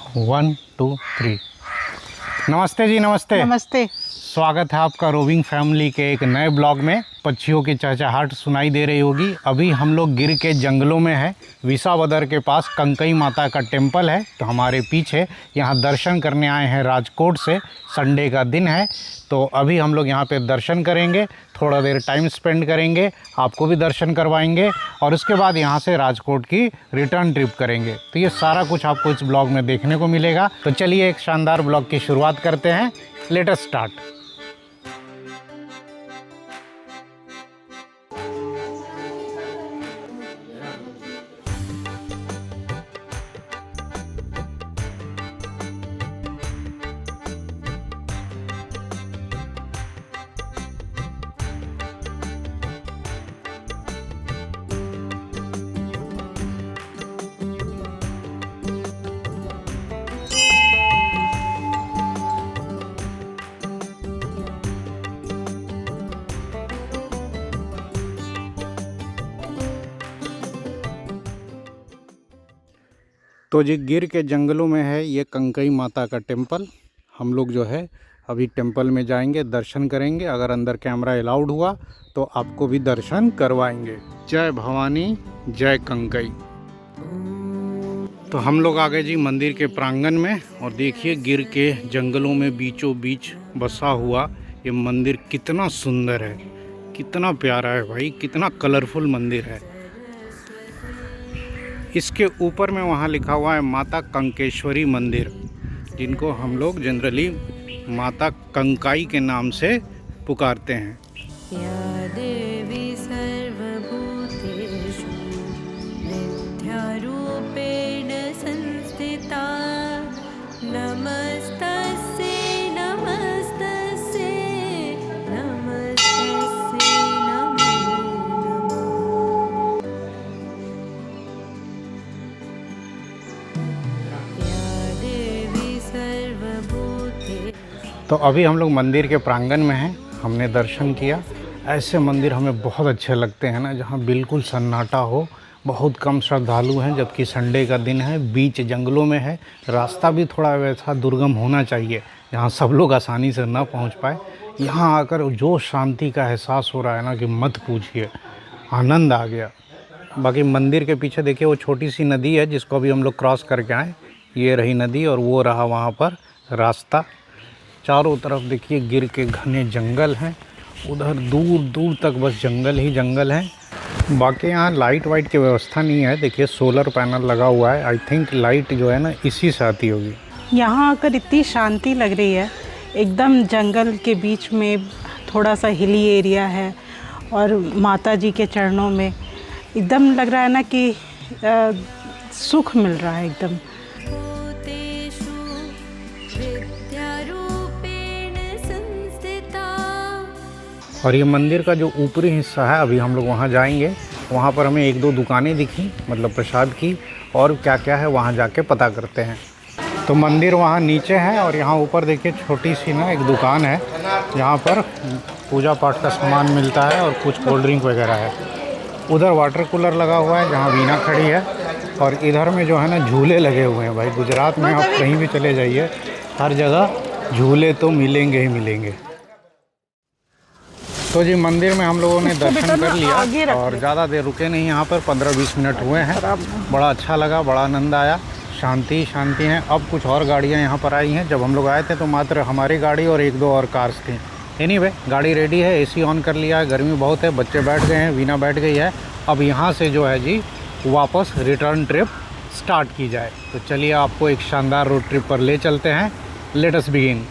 1 2 3। नमस्ते जी, नमस्ते। नमस्ते। स्वागत है आपका रोविंग फैमिली के एक नए ब्लॉग में। पक्षियों की चहचहाहट सुनाई दे रही होगी। अभी हम लोग गिर के जंगलों में हैं। विसावदर के पास कंकई माता का टेम्पल है, तो हमारे पीछे यहाँ दर्शन करने आए हैं राजकोट से। संडे का दिन है, तो अभी हम लोग यहाँ पे दर्शन करेंगे, थोड़ा देर टाइम स्पेंड करेंगे, आपको भी दर्शन करवाएंगे और उसके बाद यहाँ से राजकोट की रिटर्न ट्रिप करेंगे। तो ये सारा कुछ आपको इस ब्लॉग में देखने को मिलेगा। तो चलिए एक शानदार ब्लॉग की शुरुआत करते हैं। Let us start. तो जी गिर के जंगलों में है ये कंकई माता का टेम्पल। हम लोग जो है अभी टेम्पल में जाएंगे, दर्शन करेंगे। अगर अंदर कैमरा अलाउड हुआ तो आपको भी दर्शन करवाएंगे। जय भवानी, जय कंकई। तो हम लोग आ गए जी मंदिर के प्रांगण में और देखिए गिर के जंगलों में बीचों बीच बसा हुआ ये मंदिर कितना सुंदर है, कितना प्यारा है भाई, कितना कलरफुल मंदिर है। इसके ऊपर में वहाँ लिखा हुआ है माता कंकेश्वरी मंदिर, जिनको हम लोग जनरली माता कंकाई के नाम से पुकारते हैं। या देवी सर्वभूतेषु नित्यारूपेण संस्थिता नमस्तस्यै नमस्तस्यै नमस्तस्यै नमो नमः। या देवी सर्वभूते। तो अभी हम लोग मंदिर के प्रांगण में हैं, हमने दर्शन किया। ऐसे मंदिर हमें बहुत अच्छे लगते हैं ना, जहाँ बिल्कुल सन्नाटा हो। बहुत कम श्रद्धालु हैं, जबकि संडे का दिन है, बीच जंगलों में है। रास्ता भी थोड़ा वैसा दुर्गम होना चाहिए जहाँ सब लोग आसानी से ना पहुँच पाए। यहाँ आकर जो शांति का एहसास हो रहा है ना कि मत पूछिए, आनंद आ गया। बाकी मंदिर के पीछे देखिए वो छोटी सी नदी है जिसको अभी हम लोग क्रॉस करके आए। ये रही नदी और वो रहा वहाँ पर रास्ता। चारों तरफ देखिए गिर के घने जंगल हैं, उधर दूर दूर तक बस जंगल ही जंगल हैं। बाकी यहाँ लाइट वाइट की व्यवस्था नहीं है। देखिए सोलर पैनल लगा हुआ है। आई थिंक लाइट जो है ना इसी से आती होगी। यहाँ आकर इतनी शांति लग रही है, एकदम जंगल के बीच में, थोड़ा सा हिली एरिया है और माता जी के चरणों में एकदम लग रहा है ना कि सुख मिल रहा है एकदम। और ये मंदिर का जो ऊपरी हिस्सा है, अभी हम लोग वहाँ जाएंगे। वहाँ पर हमें एक दो दुकानें दिखी, मतलब प्रसाद की, और क्या क्या है वहाँ जाके पता करते हैं। तो मंदिर वहाँ नीचे है और यहाँ ऊपर देखिए छोटी सी ना एक दुकान है जहाँ पर पूजा पाठ का सामान मिलता है और कुछ कोल्ड ड्रिंक वगैरह है। उधर वाटर कूलर लगा हुआ है जहाँ वीणा खड़ी है, और इधर में जो है ना झूले लगे हुए हैं। भाई गुजरात में आप कहीं भी चले जाइए, हर जगह झूले तो मिलेंगे ही मिलेंगे। तो जी मंदिर में हम लोगों ने दर्शन कर लिया और ज़्यादा देर रुके नहीं, यहाँ पर 15-20 मिनट हुए हैं। बड़ा अच्छा लगा, बड़ा आनंद आया, शांति शांति है। अब कुछ और गाड़ियाँ यहाँ पर आई हैं। जब हम लोग आए थे तो मात्र हमारी गाड़ी और एक दो और कार्स थी। एनीवे गाड़ी रेडी है, एसी ऑन कर लिया है, गर्मी बहुत है, बच्चे बैठ गए हैं, वीना बैठ गई है। अब यहाँ से जो है जी वापस रिटर्न ट्रिप स्टार्ट की जाए। तो चलिए आपको एक शानदार रोड ट्रिप पर ले चलते हैं। Let us begin.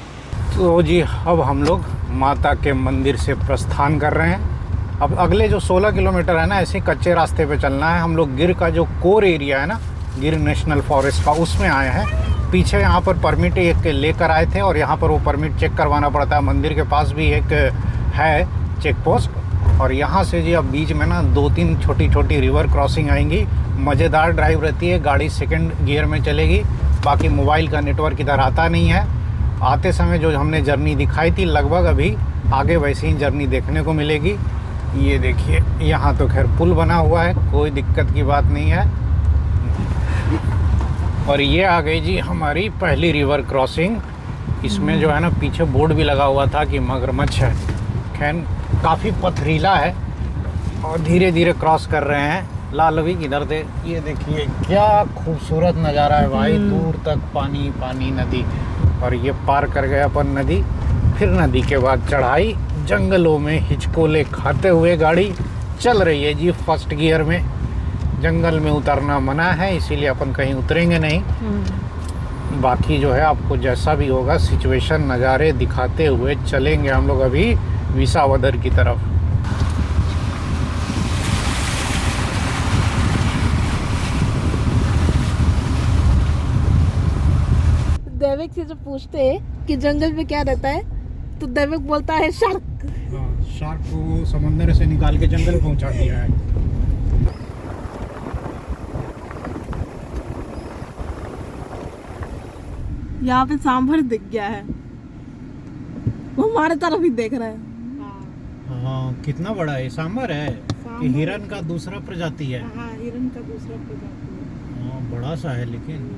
तो जी अब हम लोग माता के मंदिर से प्रस्थान कर रहे हैं। अब अगले जो 16 किलोमीटर है ना, ऐसे कच्चे रास्ते पे चलना है। हम लोग गिर का जो कोर एरिया है ना, गिर नेशनल फॉरेस्ट का, उसमें आए हैं। पीछे यहाँ पर परमिट एक लेकर आए थे और यहाँ पर वो परमिट चेक करवाना पड़ता है। मंदिर के पास भी एक है चेक पोस्ट। और यहाँ से जी अब बीच में ना 2-3 छोटी छोटी रिवर क्रॉसिंग आएंगी। मज़ेदार ड्राइव रहती है, गाड़ी सेकंड गियर में चलेगी। बाकी मोबाइल का नेटवर्क इधर आता नहीं है। आते समय जो हमने जर्नी दिखाई थी लगभग अभी आगे वैसी ही जर्नी देखने को मिलेगी। ये देखिए यहाँ तो खैर पुल बना हुआ है, कोई दिक्कत की बात नहीं है। और ये आ गई जी हमारी पहली रिवर क्रॉसिंग। इसमें जो है ना पीछे बोर्ड भी लगा हुआ था कि मगरमच्छ है। खैर काफ़ी पथरीला है और धीरे धीरे क्रॉस कर रहे हैं। लालवी किधर थे, ये देखिए क्या खूबसूरत नज़ारा है भाई, दूर तक पानी पानी नदी। और ये पार कर गए अपन नदी। फिर नदी के बाद चढ़ाई, जंगलों में हिचकोले खाते हुए गाड़ी चल रही है जी फर्स्ट गियर में। जंगल में उतरना मना है, इसीलिए अपन कहीं उतरेंगे नहीं। बाकी जो है आपको जैसा भी होगा सिचुएशन नज़ारे दिखाते हुए चलेंगे हम लोग अभी विसावदर की तरफ। दैविक से जब पूछते हैं कि जंगल में क्या रहता है तो दैविक बोलता है शार्क। शार्क को समंदर से निकाल के जंगल पहुंचा दिया है। यहाँ पे सांभर दिख गया है, वो हमारे तरफ ही देख रहा है। हाँ कितना बड़ा है, सांभर है कि हिरन का दूसरा प्रजाति है। हाँ, हिरन का दूसरा प्रजाति है। हाँ बड़ा सा है, लेकिन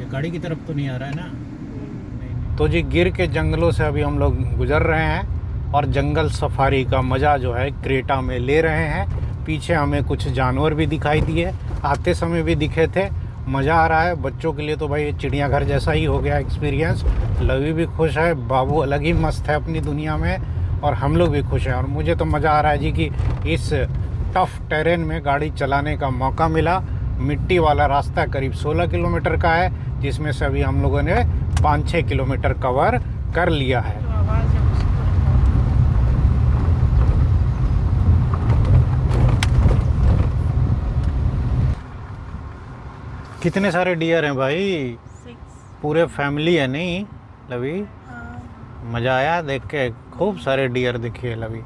ये गाड़ी की तरफ तो नहीं आ रहा है ना। तो जी गिर के जंगलों से अभी हम लोग गुजर रहे हैं और जंगल सफारी का मज़ा जो है क्रेटा में ले रहे हैं। पीछे हमें कुछ जानवर भी दिखाई दिए, आते समय भी दिखे थे। मज़ा आ रहा है बच्चों के लिए तो भाई चिड़ियाघर जैसा ही हो गया एक्सपीरियंस। लवी भी खुश है, बाबू अलग ही मस्त है अपनी दुनिया में, और हम लोग भी खुश हैं। और मुझे तो मज़ा आ रहा है जी कि इस टफ़ टेरेन में गाड़ी चलाने का मौका मिला। मिट्टी वाला रास्ता करीब 16 किलोमीटर का है, जिसमें से अभी हम लोगों ने 5-6 किलोमीटर कवर कर लिया है। कितने सारे डियर हैं भाई, पूरे फैमिली है नहीं लवी? मज़ा आया देख के, खूब सारे डियर दिखे लवी।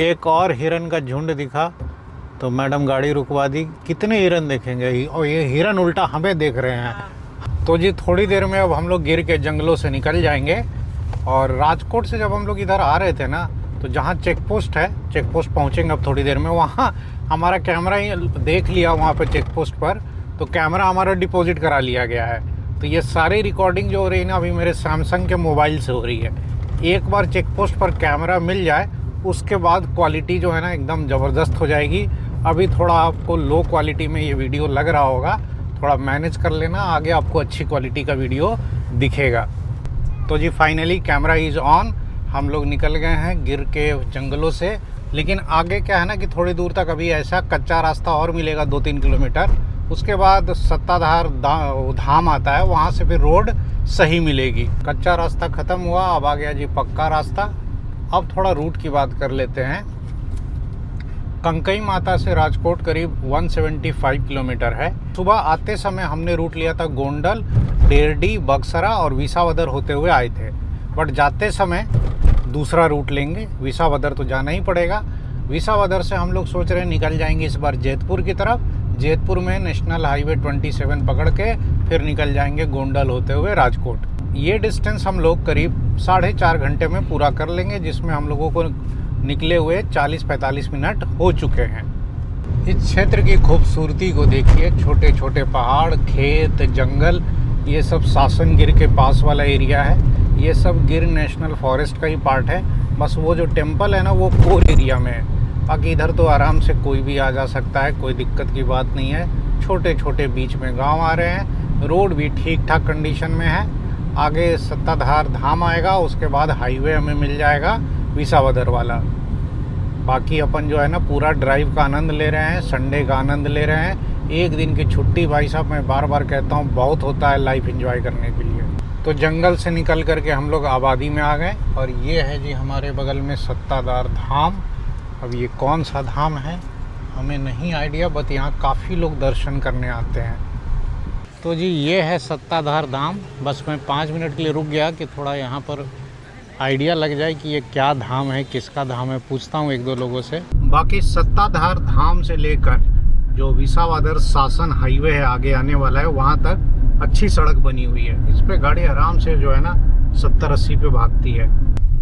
एक और हिरन का झुंड दिखा तो मैडम गाड़ी रुकवा दी। कितने हिरन देखेंगे, और ये हिरन उल्टा हमें देख रहे हैं। तो जी थोड़ी देर में अब हम लोग गिर के जंगलों से निकल जाएंगे। और राजकोट से जब हम लोग इधर आ रहे थे ना, तो जहाँ चेक पोस्ट है, चेक पोस्ट पहुँचेंगे अब थोड़ी देर में, वहाँ हमारा कैमरा ही देख लिया वहाँ पे चेक पोस्ट पर, तो कैमरा हमारा डिपॉजिट करा लिया गया है। तो ये सारी रिकॉर्डिंग जो हो रही है ना अभी मेरे सैमसंग के मोबाइल से हो रही है। एक बार चेक पोस्ट पर कैमरा मिल जाए उसके बाद क्वालिटी जो है ना एकदम ज़बरदस्त हो जाएगी। अभी थोड़ा आपको लो क्वालिटी में ये वीडियो लग रहा होगा, थोड़ा मैनेज कर लेना, आगे आपको अच्छी क्वालिटी का वीडियो दिखेगा। तो जी फाइनली कैमरा इज़ ऑन, हम लोग निकल गए हैं गिर के जंगलों से। लेकिन आगे क्या है ना कि थोड़ी दूर तक अभी ऐसा कच्चा रास्ता और मिलेगा 2-3 किलोमीटर, उसके बाद सत्ताधार धाम आता है, वहाँ से फिर रोड सही मिलेगी। कच्चा रास्ता ख़त्म हुआ, अब आ गया जी पक्का रास्ता। अब थोड़ा रूट की बात कर लेते हैं। कंकई माता से राजकोट करीब 175 किलोमीटर है। सुबह आते समय हमने रूट लिया था गोंडल, डेरडी, बक्सरा और विसावदर होते हुए आए थे। बट जाते समय दूसरा रूट लेंगे, विसावदर तो जाना ही पड़ेगा। विसावदर से हम लोग सोच रहे हैं निकल जाएंगे इस बार जैतपुर की तरफ। जैतपुर में नेशनल हाईवे 27 पकड़ के फिर निकल जाएंगे गोंडल होते हुए राजकोट। ये डिस्टेंस हम लोग करीब 4.5 घंटे में पूरा कर लेंगे, जिसमें हम लोगों को निकले हुए 40-45 मिनट हो चुके हैं। इस क्षेत्र की खूबसूरती को देखिए, छोटे छोटे पहाड़, खेत, जंगल, ये सब सासन गिर के पास वाला एरिया है। ये सब गिर नेशनल फॉरेस्ट का ही पार्ट है। बस वो जो टेम्पल है ना वो कोर एरिया में है, बाकी इधर तो आराम से कोई भी आ जा सकता है, कोई दिक्कत की बात नहीं है। छोटे छोटे बीच में गांव आ रहे हैं, रोड भी ठीक ठाक कंडीशन में है। आगे सत्ताधार धाम आएगा, उसके बाद हाईवे हमें मिल जाएगा विसावदर वाला। बाकी अपन जो है ना पूरा ड्राइव का आनंद ले रहे हैं, संडे का आनंद ले रहे हैं। एक दिन की छुट्टी भाई साहब मैं बार बार कहता हूँ बहुत होता है लाइफ एंजॉय करने के लिए। तो जंगल से निकल करके हम लोग आबादी में आ गए, और ये है जी हमारे बगल में सत्ताधार धाम। अब ये कौन सा धाम है हमें नहीं आइडिया, बट यहाँ काफ़ी लोग दर्शन करने आते हैं। तो जी ये है सत्ताधार धाम। बस मैं 5 मिनट के लिए रुक गया कि थोड़ा यहाँ पर आइडिया लग जाए कि ये क्या धाम है, किसका धाम है। पूछता हूँ 1-2 लोगों से। बाकी सत्ताधार धाम से लेकर जो विसावदर सासन हाईवे है आगे आने वाला है, वहाँ तक अच्छी सड़क बनी हुई है। इस पे गाड़ी आराम से जो है ना 70-80 पे भागती है।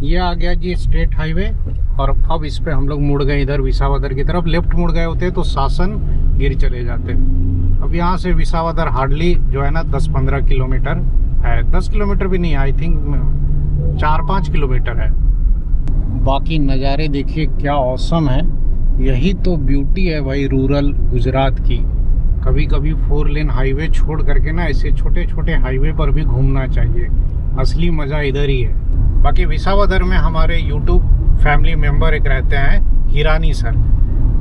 ये आ गया जी स्टेट हाईवे, और अब इस पे हम लोग मुड़ गए इधर विसावदर की तरफ। लेफ्ट मुड़ गए होते तो शासन गिर चले जाते। अब यहाँ से विसावदर हार्डली जो है ना 10-15 किलोमीटर है। 10 किलोमीटर भी नहीं, आई थिंक 4-5 किलोमीटर है। बाकी नज़ारे देखिए क्या औसम है। यही तो ब्यूटी है भाई रूरल गुजरात की। कभी कभी 4 लेन हाईवे छोड़ करके ना ऐसे छोटे छोटे हाईवे पर भी घूमना चाहिए। असली मज़ा इधर ही है। बाकी विसावदर में हमारे यूट्यूब फैमिली मेम्बर एक रहते हैं, हिरानी सर।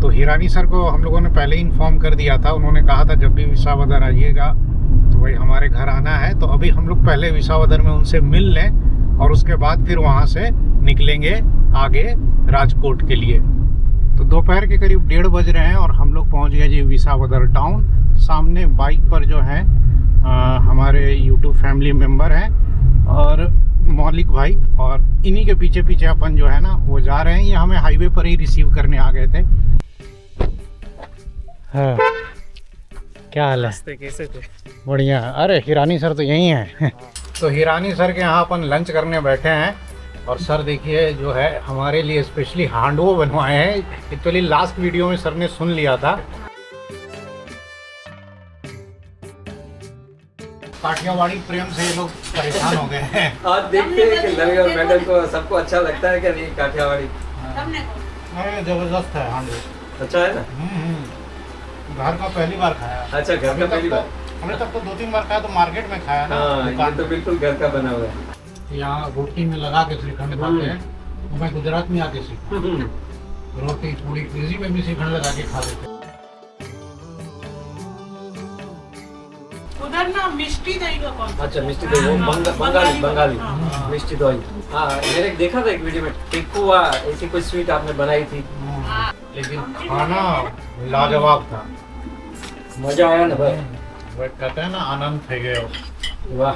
तो हिरानी सर को हम लोगों ने पहले ही इन्फॉर्म कर दिया था। उन्होंने कहा था जब भी विसावदर आइएगा तो भाई हमारे घर आना है। तो अभी हम लोग पहले विसावदर में उनसे मिल लें और उसके बाद फिर वहाँ से निकलेंगे आगे राजकोट के लिए। तो दोपहर के करीब 1:30 बज रहे हैं और हम लोग पहुँच गए जी विसावदर टाउन। सामने बाइक पर जो है हमारे यूट्यूब फैमिली मेम्बर हैं और मौलिक भाई, और इन्हीं के पीछे पीछे अपन जो है ना वो जा रहे हैं। ये हमें हाईवे पर ही रिसीव करने आ गए थे। हाँ, क्या हाल है? कैसे थे? बढ़िया। अरे हिरानी सर तो यही हैं। तो हिरानी सर के यहाँ अपन लंच करने बैठे हैं और सर देखिए जो है हमारे लिए स्पेशली हांडवो बनवाए हैं। एक्चुअली लास्ट वीडियो में सर ने सुन लिया था। काठियावाड़ी प्रेम से ये लोग परेशान हो गए हैं। आज देखते हैं कि लगेगा मैडम को सबको अच्छा लगता है क्या नहीं काठियावाड़ी? अरे जबरदस्त है हांडवो। अच्छा है ना? घर का पहली बार खाया। अच्छा, घर का पहली बार? हमने तब तो 2-3 बार खाया, तो मार्केट में खाया ना। हाँ, ये तो बिल्कुल घर का बना हुआ है। यहाँ रोटी में लगा के श्रीखंड खाते हैं। तो मैं गुजरात में आके सीखा। रोटी पूरी कृषि में भी श्रीखंड लगा के खा लेते हैं। उधर ना मिष्टी दही का कौन? अच्छा, मिष्टी दही वो बंगाली मिष्टी दही। हाँ, मैंने देखा था एक वीडियो में टिक्कुआ ऐसी कोई स्वीट आपने बनाई थी, लेकिन खाना लाजवाब था। मजा आया ना भाई? वो कहते हैं ना आनंद थे गए। वाह,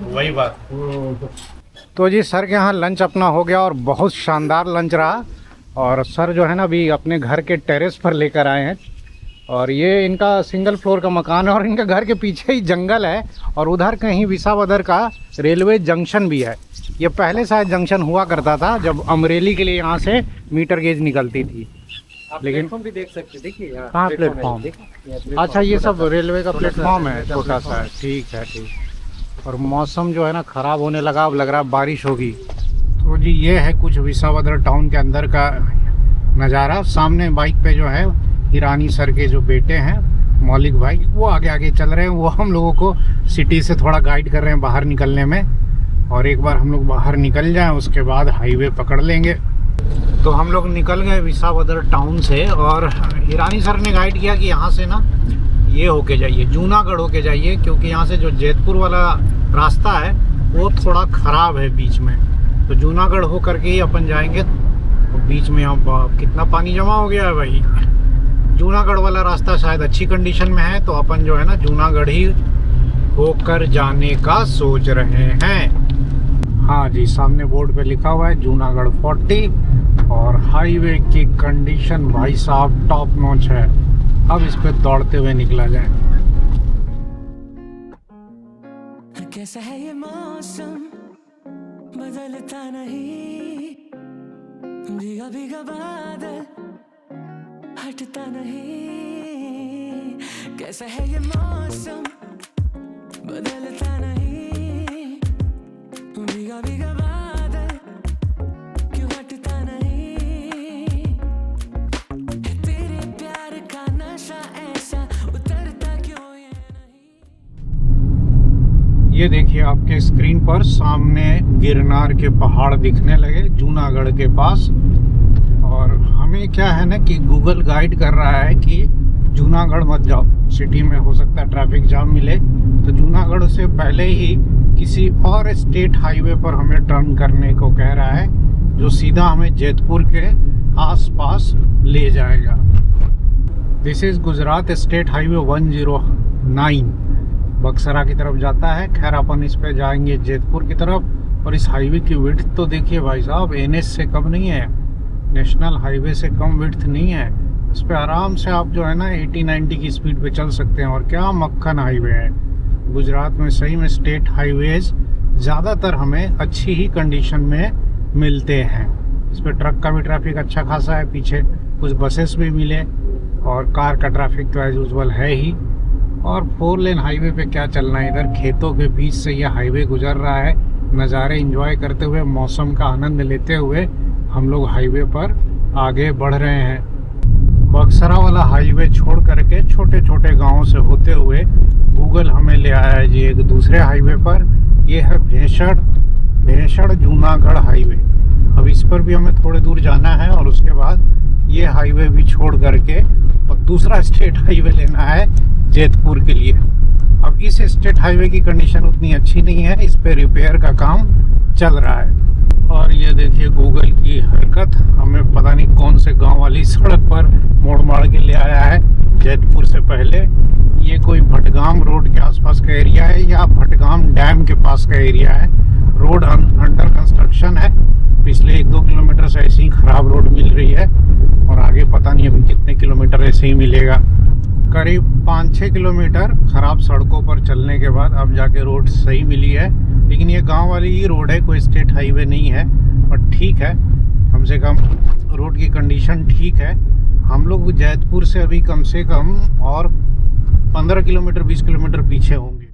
वही बात। तो जी सर के यहाँ लंच अपना हो गया और बहुत शानदार लंच रहा। और सर जो है ना अभी अपने घर के टेरेस पर लेकर आए हैं। और ये इनका सिंगल फ्लोर का मकान है और इनके घर के पीछे ही जंगल है और उधर कहीं विसावदर का रेलवे जंक्शन भी है। ये पहले शायद जंक्शन हुआ करता था जब अमरेली के लिए यहाँ से मीटर गेज निकलती थी। लेकिन प्लेटफॉर्म भी देख सकते, देखिए कहाँ प्लेटफॉर्म? अच्छा, ये सब रेलवे का प्लेटफॉर्म है, छोटा सा है। ठीक है, ठीक। और मौसम जो है ना ख़राब होने लगा, अब लग रहा है बारिश होगी। तो जी ये है कुछ विसावदर टाउन के अंदर का नज़ारा। सामने बाइक पे जो है हिरानी सर के जो बेटे हैं मौलिक भाई, वो आगे आगे चल रहे हैं। वो हम लोगों को सिटी से थोड़ा गाइड कर रहे हैं बाहर निकलने में। और एक बार हम लोग बाहर निकल जाएं उसके बाद हाईवे पकड़ लेंगे। तो हम लोग निकल गए विसावदर टाउन से और हिरानी सर ने गाइड किया कि यहाँ से ना ये होके जाइए, जूनागढ़ होके जाइए, क्योंकि यहाँ से जो जैतपुर वाला रास्ता है वो थोड़ा ख़राब है बीच में। तो जूनागढ़ हो करके ही अपन जाएंगे। तो बीच में यहाँ कितना पानी जमा हो गया है भाई। जूनागढ़ वाला रास्ता शायद अच्छी कंडीशन में है, तो अपन जो है ना जूनागढ़ ही होकर जाने का सोच रहे हैं। हाँ जी, सामने बोर्ड पे लिखा हुआ है जूनागढ़ 40 और हाईवे की कंडीशन भाई साहब टॉप नॉच है। अब इस पे दौड़ते हुए निकला जाए। कैसा है ये मौसम, बदलता नहीं, भीगा भीगा बादल हटता नहीं। कैसा है ये मौसम, बदलता नहीं, भीगा भीगा बादल क्यों हटता नहीं। तेरे प्यार का नशा ऐसा उतरता क्यों ये नहीं। ये देखिए आपके स्क्रीन पर सामने गिरनार के पहाड़ दिखने लगे जूनागढ़ के पास। और हमें क्या है ना कि गूगल गाइड कर रहा है कि जूनागढ़ मत जाओ, सिटी में हो सकता है ट्रैफिक जाम मिले। तो जूनागढ़ से पहले ही किसी और स्टेट हाईवे पर हमें टर्न करने को कह रहा है, जो सीधा हमें जैतपुर के आसपास ले जाएगा। This is Gujarat state highway 109 Baksara की तरफ जाता है। खैर अपन इस पे जाएंगे जैतपुर की तरफ। और इस हाईवे की विड्थ तो देखिए भाई साहब, NH से कम नहीं है, नेशनल हाईवे से कम विड्थ नहीं है। इस पे आराम से आप जो है ना 80-90 की स्पीड पे चल सकते हैं। और क्या मक्खन हाईवे है। गुजरात में सही में स्टेट हाईवेज ज़्यादातर हमें अच्छी ही कंडीशन में मिलते हैं। इस पर ट्रक का भी ट्रैफिक अच्छा खासा है, पीछे कुछ बसेस भी मिले और कार का ट्रैफिक तो एज यूजुअल है ही। और 4 लेन हाईवे पे क्या चलना है, इधर खेतों के बीच से ये हाईवे गुजर रहा है। नज़ारे एंजॉय करते हुए, मौसम का आनंद लेते हुए हम लोग हाईवे पर आगे बढ़ रहे हैं। बक्सरा वाला हाईवे छोड़ करके छोटे छोटे गांवों से होते हुए गूगल हमें ले आया है जी एक दूसरे हाईवे पर। ये है भेंसड़ जूनागढ़ हाईवे। अब इस पर भी हमें थोड़ी दूर जाना है और उसके बाद ये हाईवे भी छोड़ करके और दूसरा स्टेट हाईवे लेना है जैतपुर के लिए। अब इस स्टेट हाईवे की कंडीशन उतनी अच्छी नहीं है, इस पे रिपेयर का काम चल रहा है। और ये देखिए गूगल की हरकत, हमें पता नहीं कौन से गांव वाली सड़क पर मोड़ मार के ले आया है जैतपुर से पहले। ये कोई भटगाम रोड के आसपास का एरिया है या भटगाम डैम के पास का एरिया है। रोड अंडर कंस्ट्रक्शन है, पिछले 1-2 किलोमीटर से ऐसे ही खराब रोड मिल रही है और आगे पता नहीं अभी कितने किलोमीटर ऐसे ही मिलेगा। करीब 5-6 किलोमीटर खराब सड़कों पर चलने के बाद अब जाके रोड सही मिली है। लेकिन ये गांव वाली ही रोड है, कोई स्टेट हाईवे नहीं है, और ठीक है, कम से कम रोड की कंडीशन ठीक है। हम लोग जैतपुर से अभी कम से कम और 15 किलोमीटर 20 किलोमीटर पीछे होंगे।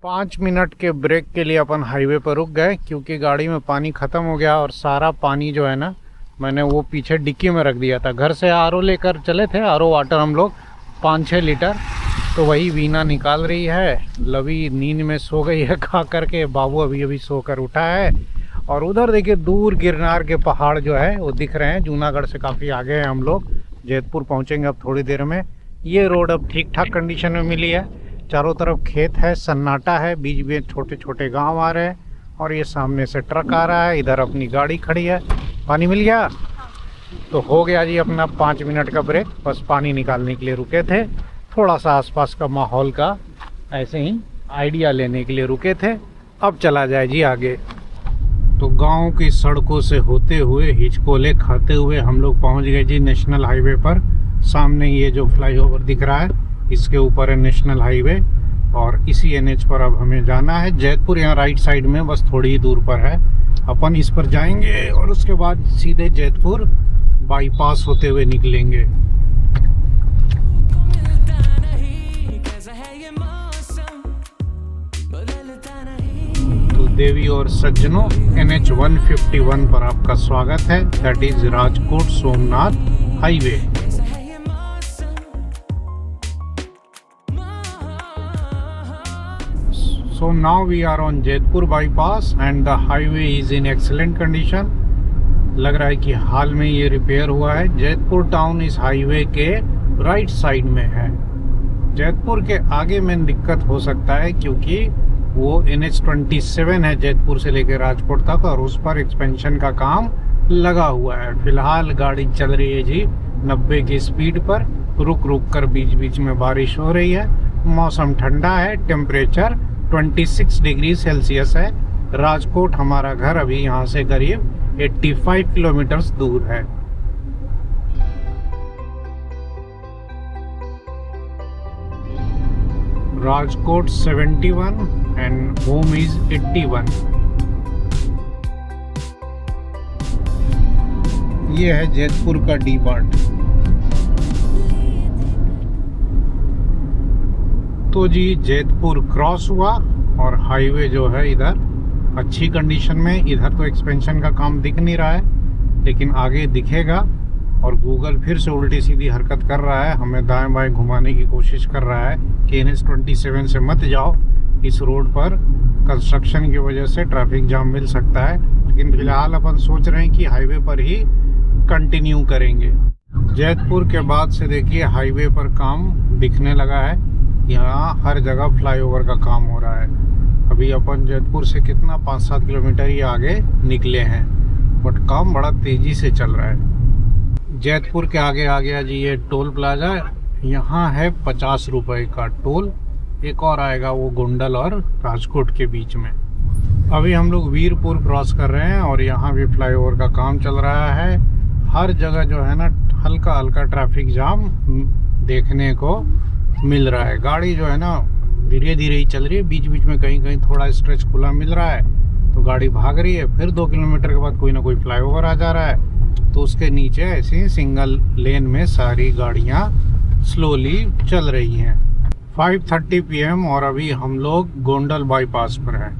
5 मिनट के ब्रेक के लिए अपन हाईवे पर रुक गए क्योंकि गाड़ी में पानी ख़त्म हो गया और सारा पानी जो है ना मैंने वो पीछे डिक्की में रख दिया था। घर से आरओ लेकर चले थे, आरओ वाटर हम लोग 5-6 लीटर, तो वही वीना निकाल रही है। लवी नींद में सो गई है खा करके, बाबू अभी सोकर उठा है। और उधर देखिए दूर गिरनार के पहाड़ जो है वो दिख रहे हैं। जूनागढ़ से काफ़ी आगे हैं हम लोग, जैतपुर पहुंचेंगे अब थोड़ी देर में। ये रोड अब ठीक ठाक कंडीशन में मिली है, चारों तरफ खेत है, सन्नाटा है, बीच में छोटे छोटे गांव आ रहे हैं और ये सामने से ट्रक आ रहा है, इधर अपनी गाड़ी खड़ी है। पानी मिल गया तो हो गया जी अपना 5 मिनट का ब्रेक। बस पानी निकालने के लिए रुके थे, थोड़ा सा आसपास का माहौल का ऐसे ही आइडिया लेने के लिए रुके थे। अब चला जाए जी आगे। तो गांव की सड़कों से होते हुए हिचकोले खाते हुए हम लोग पहुंच गए जी नेशनल हाईवे पर। सामने ये जो फ्लाईओवर दिख रहा है इसके ऊपर है नेशनल हाईवे और इसी एनएच पर अब हमें जाना है। जैतपुर यहाँ राइट साइड में बस थोड़ी ही दूर पर है, अपन इस पर जाएंगे और उसके बाद सीधे जैतपुर बाईपास होते हुए निकलेंगे। तो देवी और सज्जनों, NH 151 पर आपका स्वागत है। That is Rajkot Somnath highway. So now we are on Jaitpur bypass and the highway is in excellent condition। लग रहा है कि हाल में ये रिपेयर हुआ है। जैतपुर टाउन इस हाईवे के राइट साइड में है। जैतपुर के आगे में दिक्कत हो सकता है क्योंकि वो NH 27 है जैतपुर से लेकर राजकोट तक और उस पर एक्सपेंशन का काम लगा हुआ है। फिलहाल गाड़ी चल रही है जी 90 की स्पीड पर, रुक रुक कर बीच बीच में बारिश हो रही है। मौसम ठंडा है, टेम्परेचर 26 डिग्री सेल्सियस है। राजकोट हमारा घर अभी यहाँ से करीब 85 किलोमीटर दूर है। Rajkot 71 and home is 81। ये है जैतपुर का डी पार्ट। तो जी जैतपुर क्रॉस हुआ और हाईवे जो है इधर अच्छी कंडीशन में। इधर तो एक्सपेंशन का काम दिख नहीं रहा है लेकिन आगे दिखेगा। और गूगल फिर से उल्टी सीधी हरकत कर रहा है, हमें दाएं बाएं घुमाने की कोशिश कर रहा है कि NH 27 से मत जाओ, इस रोड पर कंस्ट्रक्शन की वजह से ट्रैफिक जाम मिल सकता है। लेकिन फिलहाल अपन सोच रहे हैं कि हाईवे पर ही कंटिन्यू करेंगे। जैतपुर के बाद से देखिए हाईवे पर काम दिखने लगा है, यहाँ हर जगह फ्लाईओवर का काम हो रहा है। अभी अपन जैतपुर से कितना 5-7 किलोमीटर ही आगे निकले हैं बट काम बड़ा तेज़ी से चल रहा है। जैतपुर के आगे आ गया जी ये टोल प्लाजा, यहाँ है 50 रुपए का टोल। एक और आएगा वो गोंडल और राजकोट के बीच में। अभी हम लोग वीरपुर क्रॉस कर रहे हैं और यहाँ भी फ्लाईओवर का काम चल रहा है। हर जगह जो है ना हल्का हल्का ट्रैफिक जाम देखने को मिल रहा है। गाड़ी जो है ना धीरे धीरे ही चल रही है, बीच बीच में कहीं कहीं थोड़ा स्ट्रेच खुला मिल रहा है तो गाड़ी भाग रही है। फिर 2 किलोमीटर के बाद कोई ना कोई फ्लाईओवर आ जा रहा है, तो उसके नीचे ऐसे सिंगल लेन में सारी गाड़ियाँ स्लोली चल रही हैं। 5:30 PM और अभी हम लोग गोंडल बाईपास पर हैं।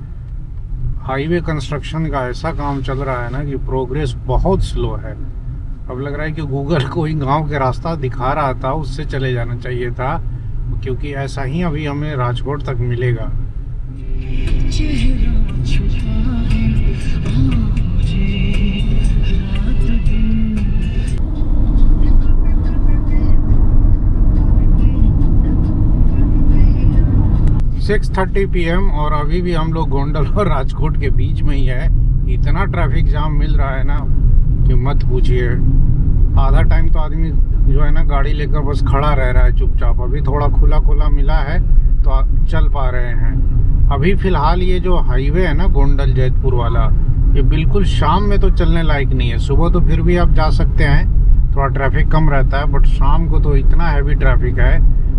हाईवे कंस्ट्रक्शन का ऐसा काम चल रहा है ना कि प्रोग्रेस बहुत स्लो है। अब लग रहा है कि गूगल कोई गांव के रास्ता दिखा रहा था, उससे चले जाना चाहिए था, क्योंकि ऐसा ही अभी हमें राजकोट तक मिलेगा। 6:30 PM और अभी भी हम लोग गोंडल और राजकोट के बीच में ही है। इतना ट्रैफिक जाम मिल रहा है ना कि मत पूछिए। आधा टाइम तो आदमी जो है ना गाड़ी लेकर बस खड़ा रह रहा है चुपचाप। अभी थोड़ा खुला खुला मिला है तो चल पा रहे हैं। अभी फ़िलहाल ये जो हाईवे है ना गोंडल जैतपुर वाला, ये बिल्कुल शाम में तो चलने लायक नहीं है। सुबह तो फिर भी आप जा सकते हैं, थोड़ा ट्रैफिक कम रहता है, बट शाम को तो इतना हैवी ट्रैफिक है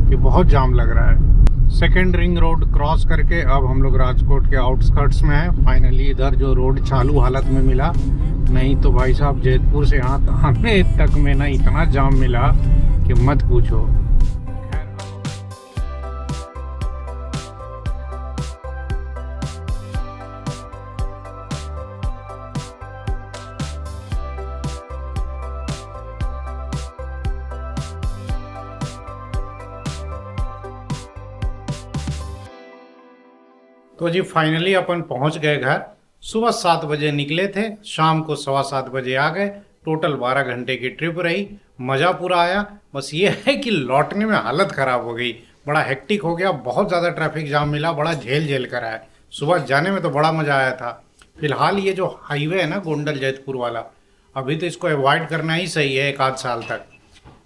कि बहुत जाम लग रहा है। सेकेंड रिंग रोड क्रॉस करके अब हम लोग राजकोट के आउटस्कर्ट्स में हैं। फाइनली इधर जो रोड चालू हालत में मिला, नहीं तो भाई साहब जैतपुर से यहाँ आने तक में ना इतना जाम मिला कि मत पूछो। तो जी फाइनली अपन पहुंच गए घर। सुबह 7 बजे निकले थे, शाम को 7:15 बजे आ गए। टोटल 12 घंटे की ट्रिप रही, मज़ा पूरा आया। बस ये है कि लौटने में हालत ख़राब हो गई, बड़ा हेक्टिक हो गया, बहुत ज़्यादा ट्रैफिक जाम मिला, बड़ा झेल कर आया। सुबह जाने में तो बड़ा मज़ा आया था। फिलहाल ये जो हाईवे है ना गोंडल जैतपुर वाला, अभी तो इसको अवॉइड करना ही सही है 1 आध साल तक।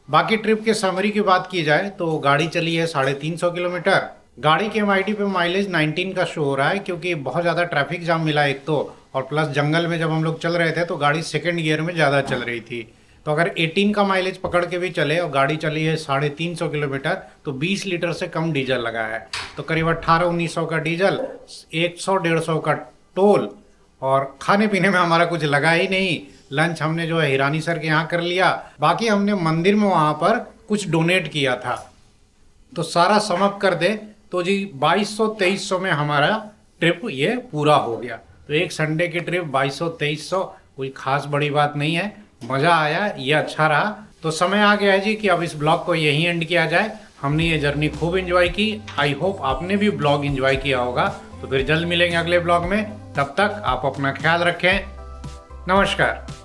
बाकी ट्रिप के समरी की बात की जाए तो गाड़ी चली है 350 किलोमीटर। गाड़ी के MID पे माइलेज 19 का शो हो रहा है, क्योंकि बहुत ज़्यादा ट्रैफिक जाम मिला एक तो, और प्लस जंगल में जब हम लोग चल रहे थे तो गाड़ी सेकंड गियर में ज़्यादा चल रही थी। तो अगर 18 का माइलेज पकड़ के भी चले और गाड़ी चली है 350 किलोमीटर, तो 20 लीटर से कम डीजल लगा है। तो करीब 1800-1900 का डीजल, 100-150 का टोल, और खाने पीने में हमारा कुछ लगा ही नहीं। लंच हमने जो है हिरानी सर के यहाँ कर लिया, बाकी हमने मंदिर में वहाँ पर कुछ डोनेट किया था। तो सारा समअप कर दे तो जी 2200-2300 में हमारा ट्रिप ये पूरा हो गया। तो एक संडे की ट्रिप 2200-2300, कोई खास बड़ी बात नहीं है, मज़ा आया, ये अच्छा रहा। तो समय आ गया है जी कि अब इस ब्लॉग को यहीं एंड किया जाए। हमने ये जर्नी खूब एंजॉय की, आई होप आपने भी ब्लॉग एंजॉय किया होगा। तो फिर जल्द मिलेंगे अगले ब्लॉग में, तब तक आप अपना ख्याल रखें। नमस्कार।